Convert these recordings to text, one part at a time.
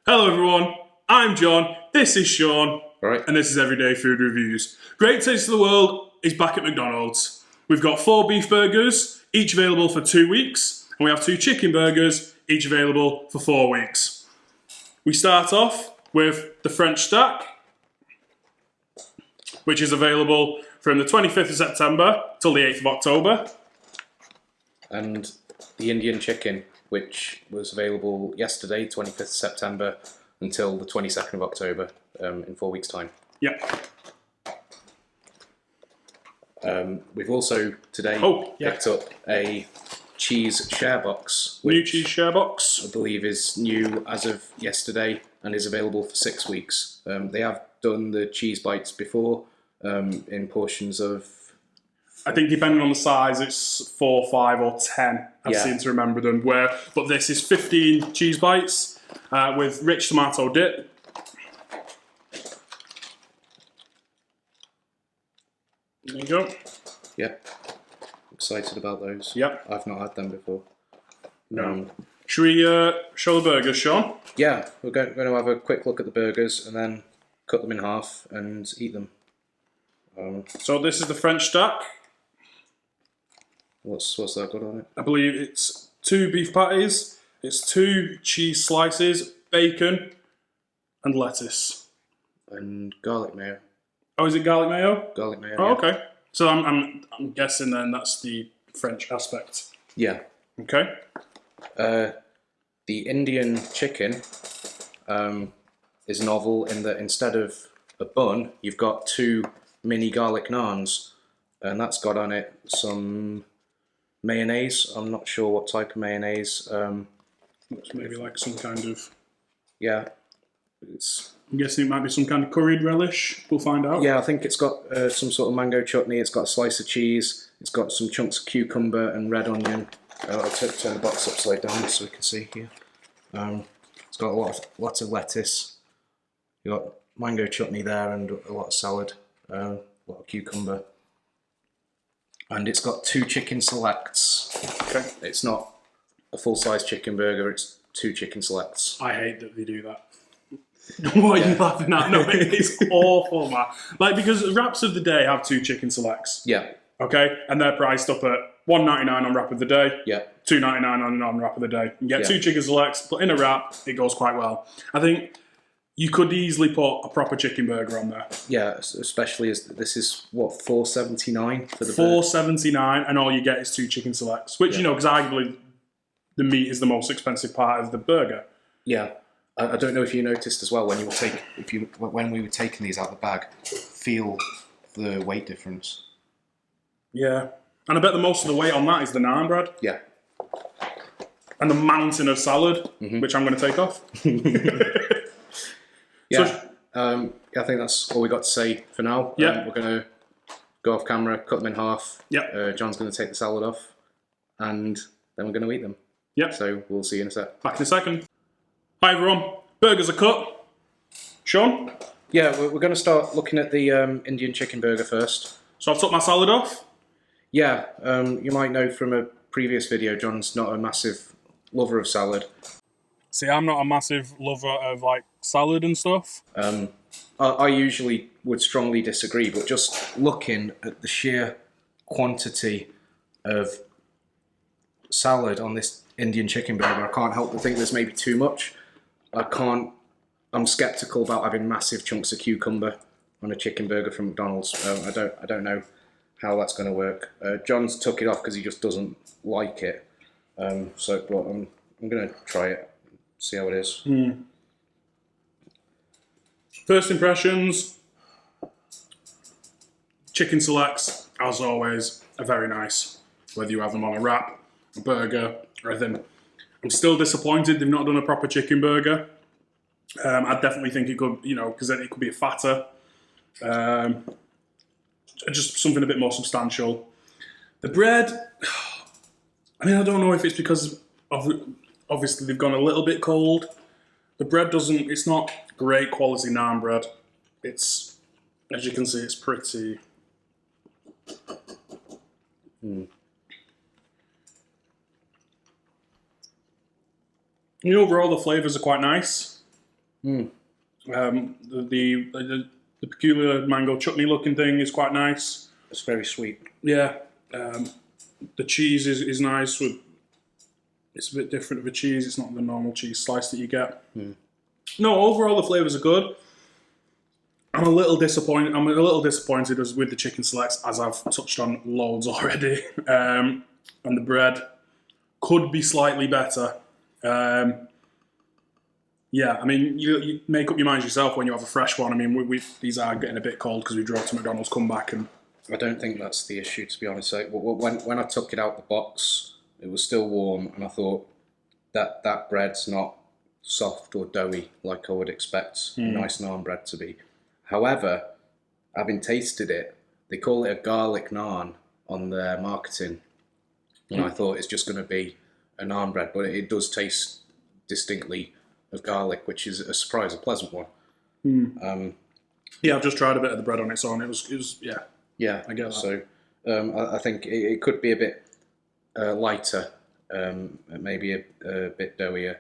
Hello everyone, I'm John, this is Sean, Right. and this is Everyday Food Reviews. Great Taste of the World is back at McDonald's. We've got 4 beef burgers, each available for 2 weeks, and we have 2 chicken burgers, each available for 4 weeks. We start off with the French stack, which is available from the 25th of September till the 8th of October. And the Indian chicken, which was available yesterday, 25th September, until the 22nd of October, in 4 weeks' time. Yep. We've also today picked up a cheese share box, which New cheese share box. I believe is new as of yesterday and is available for 6 weeks. They have done the cheese bites before in portions of... I think depending on the size, it's 4, 5, or 10. I seem to remember them. But this is 15 cheese bites with rich tomato dip. There you go. Yep. Excited about those. Yep. I've not had them before. No. Should we show the burgers, Sean? Yeah, we're going to have a quick look at the burgers and then cut them in half and eat them. So this is the French stack. What's that got on it? I believe it's 2 beef patties, it's 2 cheese slices, bacon, and lettuce. And garlic mayo. Oh, is it garlic mayo? Garlic mayo. Oh, yeah. okay. So I'm guessing then that's the French aspect. Yeah. Okay. The Indian chicken is novel in that instead of a bun, you've got 2 mini garlic naans, and that's got on it some mayonnaise. I'm not sure what type of mayonnaise. Looks maybe like some kind of... Yeah. I'm guessing it might be some kind of curried relish. We'll find out. Yeah, I think it's got some sort of mango chutney. It's got a slice of cheese. It's got some chunks of cucumber and red onion. I'll turn the box upside down so we can see here. It's got lots of lettuce. You've got mango chutney there and a lot of salad. A lot of cucumber. And it's got 2 chicken selects. Okay. It's not a full-size chicken burger, it's 2 chicken selects. I hate that they do that. What are you laughing at? No, it's awful, man. Like, because wraps of the day have 2 chicken selects. Yeah. Okay? And they're priced up at $1.99 on wrap of the day. Yeah. $2.99 on wrap of the day. You get Yeah. 2 chicken selects, but in a wrap, it goes quite well. I think you could easily put a proper chicken burger on there. Yeah, especially as this is, what, $4.79 for the $4.79, and all you get is 2 chicken selects, which, you know, because arguably the meat is the most expensive part of the burger. Yeah. I don't know if you noticed as well when we were taking these out of the bag, feel the weight difference. Yeah. And I bet the most of the weight on that is the naan bread. Yeah. And the mountain of salad, which I'm going to take off. Yeah. I think that's all we got to say for now. Yeah. We're going to go off camera, cut them in half. Yep. John's going to take the salad off, and then we're going to eat them. Yep. So we'll see you in a sec. Back in a second. Hi everyone. Burgers are cut. Sean? Yeah, we're going to start looking at the Indian chicken burger first. So I've took my salad off. Yeah, you might know from a previous video, John's not a massive lover of salad. See, I'm not a massive lover of like salad and stuff. I usually would strongly disagree, but just looking at the sheer quantity of salad on this Indian chicken burger, I can't help but think there's maybe too much. I'm skeptical about having massive chunks of cucumber on a chicken burger from McDonald's. I don't know how that's going to work. John's took it off because he just doesn't like it. But I'm going to try it, see how it is. First impressions. Chicken selects, as always, are very nice. Whether you have them on a wrap, a burger, or anything. I'm still disappointed they've not done a proper chicken burger. I definitely think it could, you know, because then it could be a fatter. Just something a bit more substantial. The bread, I mean, I don't know if it's because of, obviously they've gone a little bit cold. The bread it's not great quality naan bread. It's, as you can see, it's pretty... Overall, the flavours are quite nice. The peculiar mango chutney looking thing is quite nice. It's very sweet. Yeah. The cheese is nice. It's a bit different of a cheese. It's not the normal cheese slice that you get. No, overall the flavours are good. I'm a little disappointed. With the chicken selects, as I've touched on loads already. And the bread could be slightly better. Yeah, I mean, you make up your minds yourself when you have a fresh one. I mean, these are getting a bit cold because we drove to McDonald's, come back, and I don't think that's the issue, to be honest. Like, when I took it out the box, it was still warm, and I thought that bread's not soft or doughy like I would expect a nice naan bread to be. However, having tasted it, they call it a garlic naan on their marketing, and I thought it's just going to be a naan bread, but it does taste distinctly of garlic, which is a surprise, a pleasant one. Yeah, I've just tried a bit of the bread on its own. It was yeah. I get that. So I think it could be a bit lighter, maybe a bit doughier.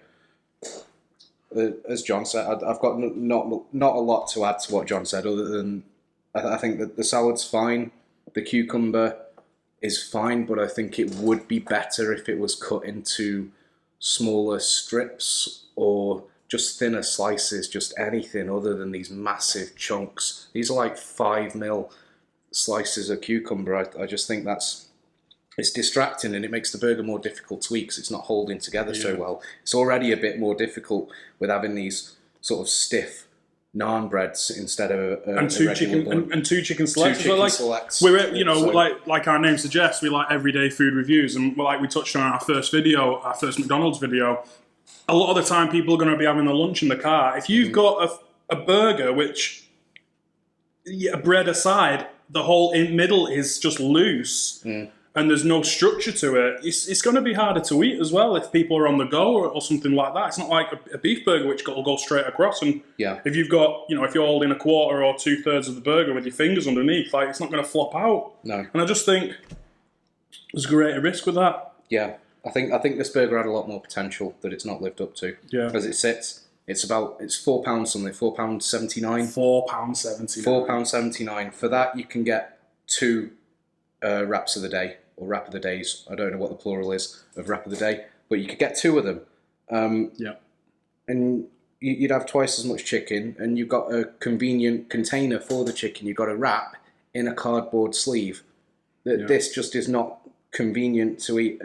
As John said, I've got not a lot to add to what John said, other than I think that the salad's fine, the cucumber is fine, but I think it would be better if it was cut into smaller strips or just thinner slices, just anything other than these massive chunks. These are like 5mm slices of cucumber. I just think it's distracting, and it makes the burger more difficult to eat because it's not holding together so well. It's already a bit more difficult with having these sort of stiff naan breads instead of two chicken selects. We're like our name suggests, we like everyday food reviews, and like we touched on our first McDonald's video. A lot of the time, people are going to be having their lunch in the car. If you've got a burger, which bread aside, the whole middle is just loose. And there's no structure to it, it's going to be harder to eat as well if people are on the go or something like that. It's not like a beef burger which will go straight across. And if you've got, if you're holding a quarter or 2/3 of the burger with your fingers underneath, like, it's not going to flop out. No. And I just think there's a greater risk with that. Yeah, I think this burger had a lot more potential that it's not lived up to. Yeah. As it sits, it's £4 something, £4.79. £4.79. £4.79. For that, you can get 2 wraps of the day, or wrap of the days. I don't know what the plural is of wrap of the day, but you could get 2 of them. And you'd have twice as much chicken, and you've got a convenient container for the chicken. You've got a wrap in a cardboard sleeve. This just is not convenient to eat.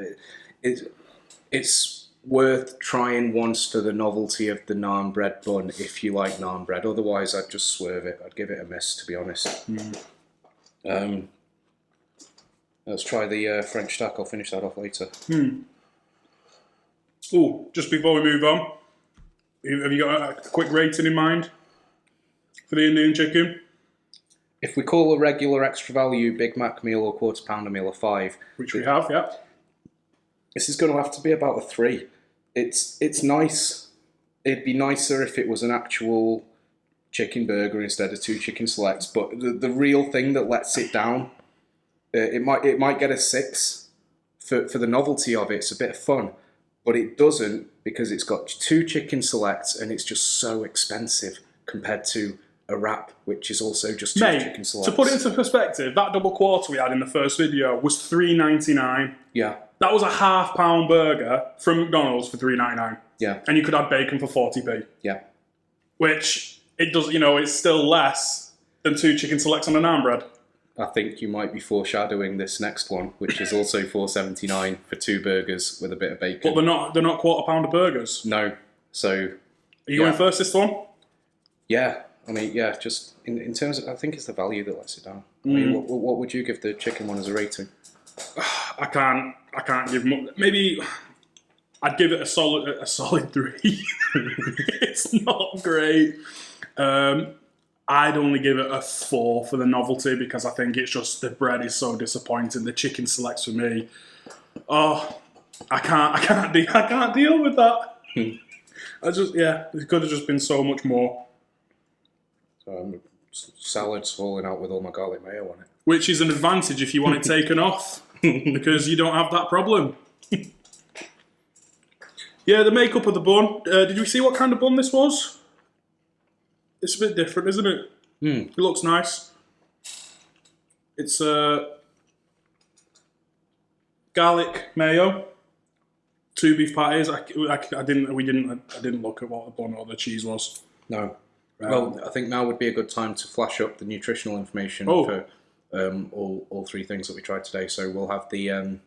It's worth trying once for the novelty of the naan bread bun if you like naan bread. Otherwise, I'd just swerve it. I'd give it a miss, to be honest. Let's try the French stack. I'll finish that off later. Oh, just before we move on, have you got a quick rating in mind for the Indian chicken? If we call a regular extra value Big Mac meal or quarter pounder meal a 5, which we have, yeah, this is going to have to be about a 3. It's nice. It'd be nicer if it was an actual chicken burger instead of 2 chicken selects. But the real thing that lets it down, it might get a 6 for the novelty of it. It's a bit of fun, but it doesn't because it's got 2 chicken selects and it's just so expensive compared to a wrap, which is also just 2 chicken selects. To put it into perspective, that double quarter we had in the first video was $3.99. Yeah. That was a £half-pound burger from McDonald's for $3.99. Yeah. And you could have bacon for 40p. Yeah. Which, it does, it's still less than 2 chicken selects on a naan bread. I think you might be foreshadowing this next one, which is also $4.79 for 2 burgers with a bit of bacon. But they're not quarter pounder burgers. No. So are you going first this one? Yeah. I mean, yeah, just in terms of, I think it's the value that lets it down. I mean, what would you give the chicken one as a rating? I can't give much. Maybe I'd give it a solid 3. It's not great. I'd only give it a 4 for the novelty because I think it's just the bread is so disappointing. The chicken selects for me. Oh, I can't deal with that. It could have just been so much more. Salad's falling out with all my garlic mayo on it. Which is an advantage if you want it taken off, because you don't have that problem. Yeah, the makeup of the bun. Did you see what kind of bun this was? It's a bit different, isn't it? It looks nice. It's garlic mayo, 2 beef patties. I didn't look at what the bun or the cheese was. No. Well, I think now would be a good time to flash up the nutritional information for all 3 things that we tried today. So we'll have the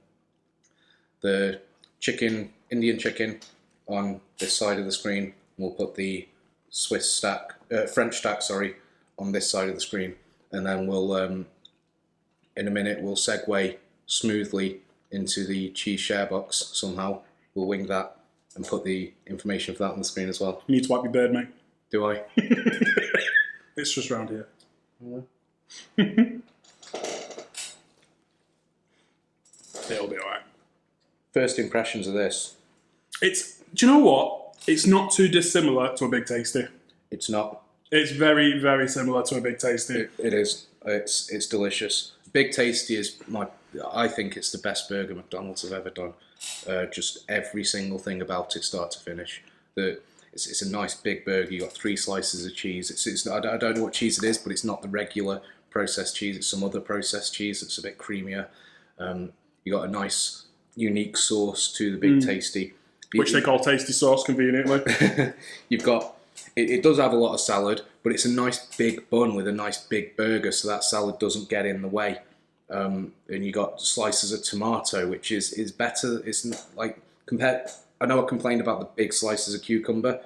chicken, Indian chicken, on this side of the screen. We'll put the French stack, on this side of the screen, and then we'll in a minute we'll segue smoothly into the cheese share box somehow. We'll wing that and put the information for that on the screen as well. You need to wipe your beard, mate. Do I? It's just round here. It'll be alright. First impressions of this. Do you know what? It's not too dissimilar to a Big Tasty. It's not. It's very, very similar to a Big Tasty. It is. It's delicious. Big Tasty is I think it's the best burger McDonald's have ever done. Just every single thing about it, start to finish. It's a nice big burger. You got 3 slices of cheese. I don't know what cheese it is, but it's not the regular processed cheese. It's some other processed cheese that's a bit creamier. You got a nice, unique sauce to the Big Tasty, which they call tasty sauce conveniently. You've got. It does have a lot of salad, but it's a nice big bun with a nice big burger, so that salad doesn't get in the way. And you got slices of tomato, which is better. It's like compared. I know I complained about the big slices of cucumber,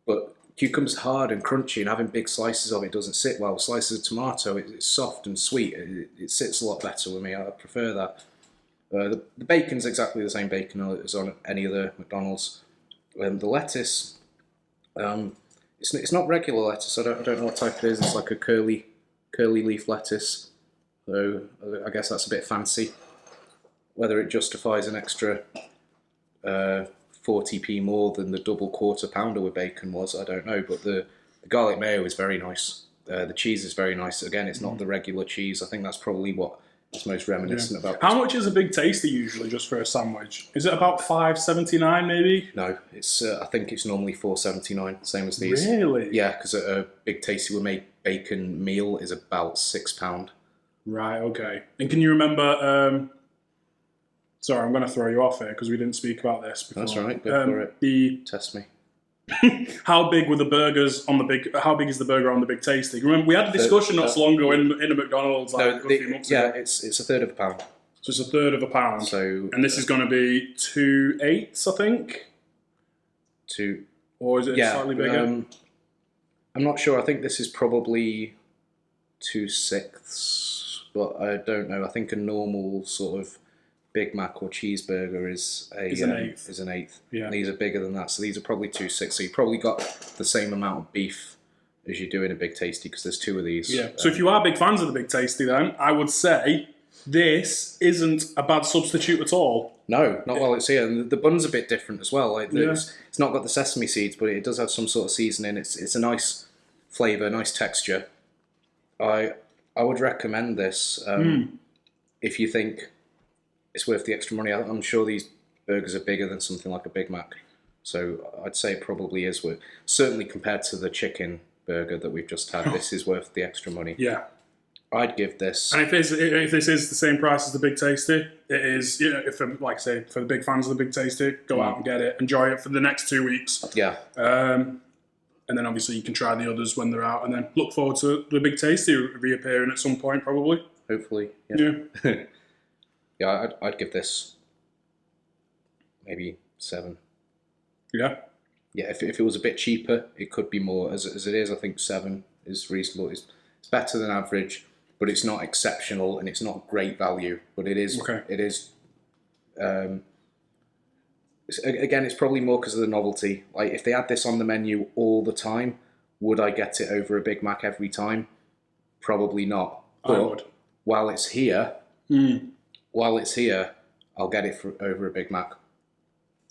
but cucumber's hard and crunchy, and having big slices of it doesn't sit well. Slices of tomato, it's soft and sweet. It sits a lot better with me. I prefer that. The bacon's exactly the same bacon as on any other McDonald's. The lettuce, it's not regular lettuce. I don't know what type it is. It's like a curly leaf lettuce. So I guess that's a bit fancy. Whether it justifies an extra 40p more than the double quarter pounder with bacon was, I don't know. But the garlic mayo is very nice. The cheese is very nice. Again, it's not the regular cheese. I think that's probably what it's most reminiscent about. How much is a Big Tasty usually just for a sandwich? Is it about $5.79 maybe? No, it's. I think it's normally $4.79, same as these. Really? Yeah, because a Big Tasty with make bacon meal is about £6. Right. Okay. And can you remember? Sorry, I'm going to throw you off here because we didn't speak about this before. That's right. Go for it. Test me. How big were the burgers on the big? How big is the burger on the Big Tasty? Remember, we had a discussion not so long ago in a McDonald's. A few months ago. It's a third of a pound. So it's a third of a pound. So, and this is going to be 2/8, I think. Or is it slightly bigger? I'm not sure. I think this is probably 2/6, but I don't know. I think a normal sort of Big Mac or cheeseburger is an eighth. Yeah. And these are bigger than that, so these are probably 2/6. So you probably got the same amount of beef as you do in a Big Tasty because there's 2 of these. Yeah. So if you are big fans of the Big Tasty, then I would say this isn't a bad substitute at all. No, not while it's here. And the bun's a bit different as well. Like it's not got the sesame seeds, but it does have some sort of seasoning. It's a nice flavour, nice texture. I would recommend this if you think it's worth the extra money. I'm sure these burgers are bigger than something like a Big Mac. So I'd say it probably is worth, certainly compared to the chicken burger that we've just had, this is worth the extra money. Yeah. I'd give this... And if this is the same price as the Big Tasty, it is, like I say, for the big fans of the Big Tasty, go out and get it. Enjoy it for the next 2 weeks. Yeah. And then obviously you can try the others when they're out, and then look forward to the Big Tasty reappearing at some point, probably. Hopefully. Yeah. Yeah, I'd give this maybe 7. Yeah. Yeah, if it was a bit cheaper, it could be more. As it is, I think 7 is reasonable. It's better than average, but it's not exceptional and it's not great value. But it is. Okay. It is. Again, it's probably more because of the novelty. Like if they had this on the menu all the time, would I get it over a Big Mac every time? Probably not. But I would. While it's here. I'll get it over a Big Mac.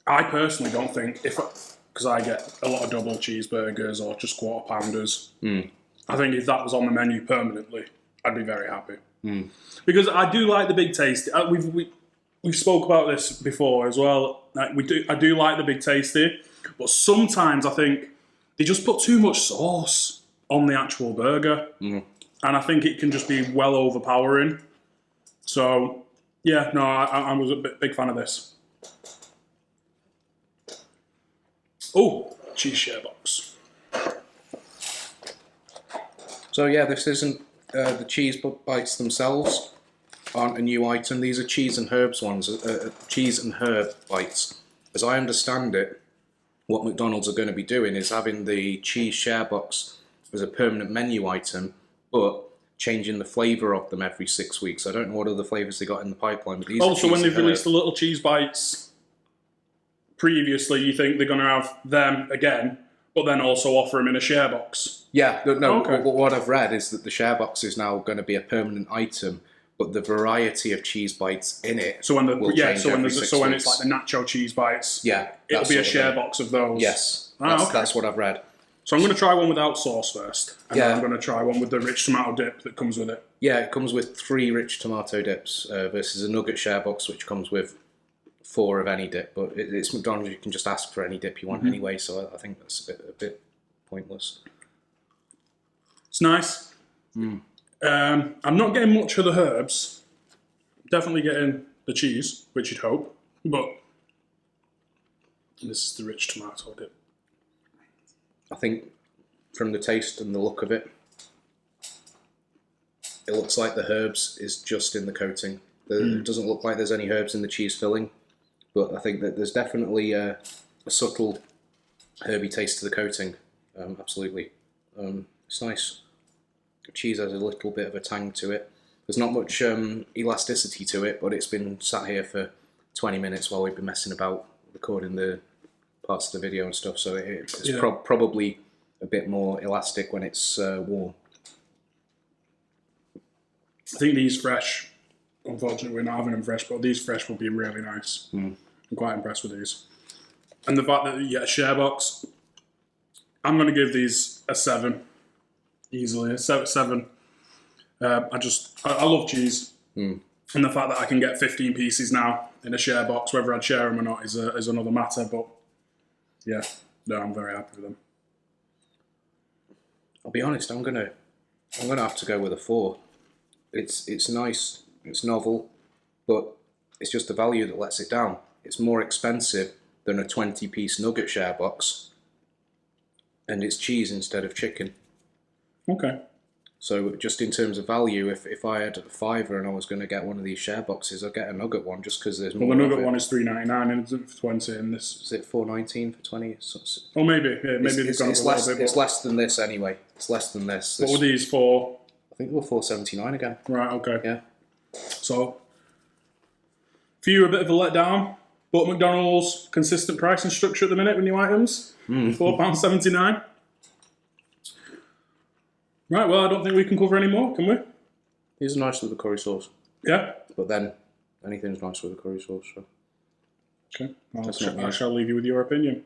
I personally don't think, because I get a lot of double cheeseburgers or just quarter pounders, I think if that was on the menu permanently, I'd be very happy. Because I do like the Big Tasty. We've spoke about this before as well. I do like the Big Tasty, but sometimes I think they just put too much sauce. on the actual burger. Mm. And I think it can just be well overpowering. So, yeah, no, I was a big fan of this. Oh, cheese share box. So yeah, this isn't the cheese bites themselves aren't a new item. These are cheese and herbs ones, cheese and herb bites. As I understand it, what McDonald's are going to be doing is having the cheese share box as a permanent menu item, but changing the flavour of them every 6 weeks. I don't know what other flavours they got in the pipeline, but these are Also, when cheese they've and released herb. the little cheese bites previously, you think they're going to have them again, but then also offer them in a share box. Yeah, no. Okay. What I've read is that the share box is now going to be a permanent item, but the variety of cheese bites in it. So when will change every 6 when weeks. it's like the Nacho cheese bites, Yeah, it'll that be a sort of share thing. box of those. Yes, Okay. that's what I've read. So I'm going to try one without sauce first, and Yeah. then I'm going to try one with the rich tomato dip that comes with it. Yeah, it comes with 3 rich tomato dips versus a nugget share box, which comes with 4 of any dip. But it's McDonald's; you can just ask for any dip you want anyway. So I think that's a bit pointless. It's nice. I'm not getting much of the herbs. Definitely getting the cheese, which you'd hope, but this is the rich tomato dip. I think from the taste and the look of it, it looks like the herbs is just in the coating. It doesn't look like there's any herbs in the cheese filling, but I think that there's definitely a subtle herby taste to the coating. Absolutely. It's nice. The cheese has a little bit of a tang to it. There's not much elasticity to it, but it's been sat here for 20 minutes while we've been messing about recording the parts of the video and stuff, so it's probably a bit more elastic when it's warm. I think these fresh, unfortunately we're not having them fresh, but these fresh will be really nice. I'm quite impressed with these. And the fact that you get a share box, I'm going to give these a 7. Easily, a 7. I love cheese. And the fact that I can get 15 pieces now in a share box, whether I'd share them or not, is another matter, but yeah, no, I'm very happy with them. I'll be honest, I'm gonna have to go with a 4. It's nice, it's novel, but it's just the value that lets it down. It's more expensive than a 20-piece nugget share box, and it's cheese instead of chicken. Okay. So just in terms of value, if I had a $5 and I was going to get one of these share boxes, I'd get a nugget one just because there's more. Well, the nugget one is $3.99 and it's for 20, and this Is it $4.19 for 20? Oh, maybe they've gone up a little bit. It's less than this anyway. It's less than this. What were these for? I think they were $4.79 again. Right. Okay. Yeah. So, for you, a bit of a letdown, but McDonald's consistent pricing structure at the minute with new items, £4.79. Right, well, I don't think we can cover any more, can we? These are nice with the curry sauce. Yeah? But then, anything's nice with the curry sauce. So. Okay, That's not I me. shall leave you with your opinion.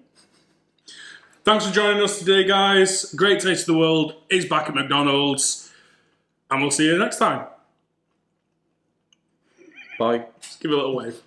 Thanks for joining us today, guys. Great Taste of the World is back at McDonald's, and we'll see you next time. Bye. Just give it a little wave.